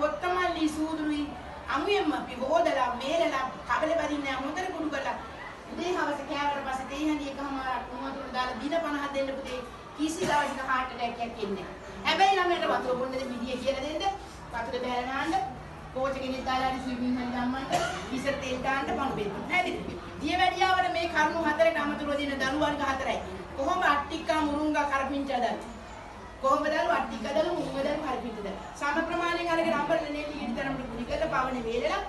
කොත්තමල්ලි සූදුරුයි අමුයෙන්ම අපි හොදලා මේලලා කබලේ බදින්න හොඳට කුඩු කරලා උදේ හවස කෑවට පස්සේ තේ හැඳි එකමාරක් උණුතුරු දාලා දින 50ක් දෙන්න පුතේ කිසි දවසක heart attack එකක් එන්නේ නැහැ. හැබැයි ළමයට වතුර බොන්න විදිය කියලා දෙන්න වතුර බැලන නාන්න කෝච් කෙනෙක් දාලා හරි ස්විමින් හරි ධම්මන්න ඉසර තෙල් දාන්න පණු බෙන්න. හරිද? දියවැඩියාවට මේ කරුණු හතරට අමතරව දෙන දරු වර්ග හතරයි. කොහොම අට්ටිකා මුරුංගා කරපිංචා දාන්න. කොහොමද දරු අට්ටිකා දාලා මුරුංගා දාලා කරපිංචා දාන්න. සම ප්‍රමාණයෙන් අරගෙන අම්බරල නෙල්ලි ගෙඩි තරමට කුඩි කරලා පවනේ වේලලා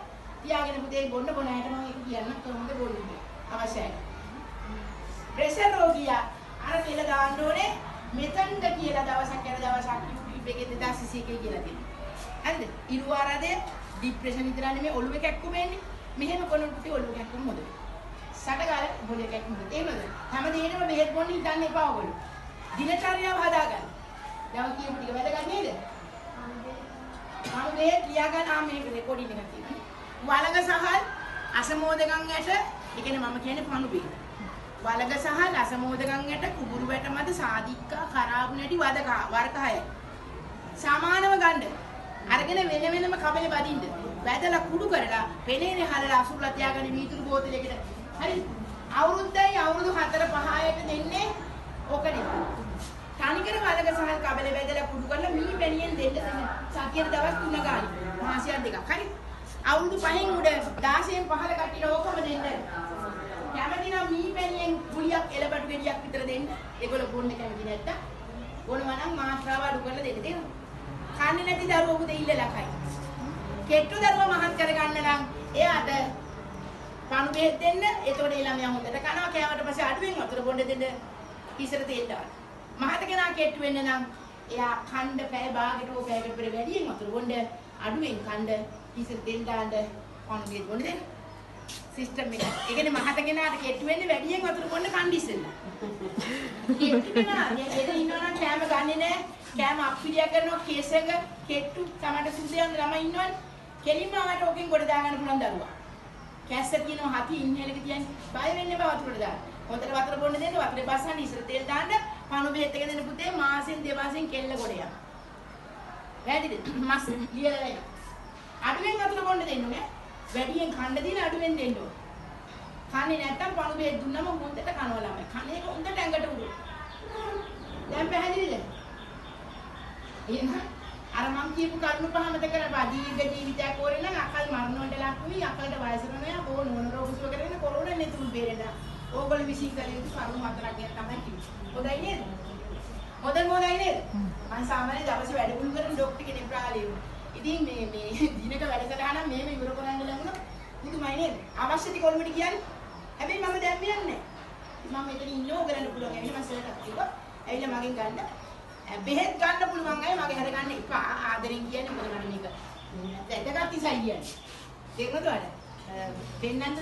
තියාගෙන පුතේ බොන්න ඇයට මම ඒක කියන්න කොහොමද බොන්නේ අවශ්‍යයි. ප්‍රෙෂර් රෝගියා අර තෙල දාන්න ඕනේ මෙතනද කියලා දවසක් යන දවසක් YouTube එකේ 2000 cc කියලා තියෙනවා. හරිද? ඉරු ආරාදය ડિප්‍රෙෂන් විතර නෙමෙයි ඔළුවේ කැක්කුම එන්නේ. මෙහෙම කොනොත් පුතේ ඔළුවේ කැක්කුම හොදයි. සටගාල බොලේ කැක්කුම හොදයි. තේරෙනවද? හැමදේටම බෙහෙත් බොන්න හිතන්න එපා ඔයගොල්ලෝ. දිනචර්යාව හදාගන්න. දැන් කියපු ටික වැදගත් නේද? මම මේ ලියා ගන්න මේක රෙකෝඩින් එකක් තියෙනවා. වලග සහල් අසමෝදගම් ඇට ඒ කියන්නේ මම කියන්නේ පණු බීජ. වලග සහල් අසමෝදගම් ඇට කුඹුරු වැට මත සාදික්කා කරාබු නැටි වර්ග 6යි. සමානව ගන්න. අරගෙන වෙන වෙනම කබලේ බදින්න. වැදලා කුඩු කරලා පෙනේනේ හලලා අසුරලා තියාගෙන වීදුරු බෝතලයකට. හරි. අවුරුද්දයි අවුරුදු 4 5කට දෙන්නේ ඕකනේ. තනිකර වලග සහල් කබලේ වැදලා කුඩු කරලා මී පැණියෙන් දෙන්න සතියේ දවස් 3 ගානේ. මාසයක් දෙකක්. හරි. අවුරුදු 5න් උඩ 16න් 15 කට්ටියට ඕකම දෙන්න. කැමති නම් මී පැණියෙන් ගුලියක් එලබඩු ගෙඩියක් විතර දෙන්න. ඒගොල්ලෝ බොන්න කැමති නැත්තම් ඕනවා නම් මාත්‍රාව අඩු කරලා දෙන්න තියෙනවා. කන්නේ නැති දරුවෝ පුතේ ඉල්ලලා කයි. කෙට්ටු දරුවා මහත් කරගන්න නම් එයාට පණු බෙහෙත් දෙන්න. එතකොට ඒ ළමයා හොඳට කනවා. කෑවට පස්සේ අඩුවෙන් වතුර බොන්න දෙන්න. ඉස්සර තෙල් දාන්න. මහත කෙනා කෙට්ටු වෙන්න නම් එයා කණ්ඩ පැය භාගයට හෝ පැයකට පෙර වැඩියෙන් වතුර බොන්න. අඩුවෙන් කණ්ඩ ඉස්සර තෙල් දාන්න පණු බෙහෙත් බොන්න දෙන්න. සිස්ටම් එක. ඒ කියන්නේ මහත කෙනාට කෙට්ටු වෙන්නේ වැඩියෙන් වතුර බොන්න කණ්ඩ ඉස්සෙල්ලා. කෙට්ටු කෙනා එද ඉන්නවනම් කෑම ගන්නේ නැහැ. කෑම අප්පිරියා කරනවා කේස් එක කෙට්ටු තමයි සුදයන් ළමයි ඉන්නවනේ. කෙලින්ම ආවට ඕකෙන් ගොඩ දාගන්න පුළුවන් දරුවා. කැස්ස තියෙනවා හති ඉන්හෙල් එක තියන්නේ. බය වෙන්න එපා වතුරට දාන්න. හොඳට වතුර බොන්න දෙන්න වතුරේ බස්සන්න ඉස්සර තෙල් දාන්න පණු බෙහෙත් එක දෙන්න පුතේ මාසෙන් දෙමාසෙන් කෙල්ල ගොඩ යනවා. වැඩිද? මස් ලියලා යනවා. අඩුවෙන් වතුර බොන්න දෙන්න ඕනේ. වැඩියෙන් කන්න දීලා අඩුවෙන් දෙන්න ඕනේ. කන්නේ නැත්තම් පණු බෙහෙත් දුන්නම හොඳට කනවා ළමයි. කන්නේ එක හොඳට ඇඟට උඩු. දැන් පැහැදිලිද? එහෙනම් අර මම කියපු කරුණු පහ මතක කරපා දීර්ඝ ජීවිතයක් ඕරේ නම් අකල් මරණ වලට ලක් වෙයි අකලට වයස වෙනවා බොන මොන රෝග සුව කරගෙන කොරෝනා නෙතුල් බේරෙන්න. ඕගොල්ලෝ විශ්ින් කළ යුතු කරුණු හතරක් ගැන තමයි කිව්වේ. හොඳයි නේද? හොඳයි නේද? මම සාමාන්‍ය දවසේ වැඩමුළු කරන ડોක්ටර් කෙනෙක් ප්‍රාලේ. ඉතින් මේ දිනක වැඩසටහන මේම ඉවර කරන්න ලැබුණා. මුතුමයි නේද? අවශ්‍ය ටි කොල්මඩි කියන්නේ. හැබැයි මම දැන් මෙන්නේ නැහැ. මම මෙතන ඉන්නෝ කරන්න පුළුවන්. එහෙනම් මම සරලට කිව්වා. ඇවිල්ලා මගෙන් ගන්න. බෙහෙත් ගන්න පුළුවන් අය මගේ හැර ගන්න එපා. ආදරෙන් කියන්නේ මොකද මම මේක. දැක්කත් ඉසයි කියන්නේ. තේරුණාද ඔයාලට? දෙන්නන්ද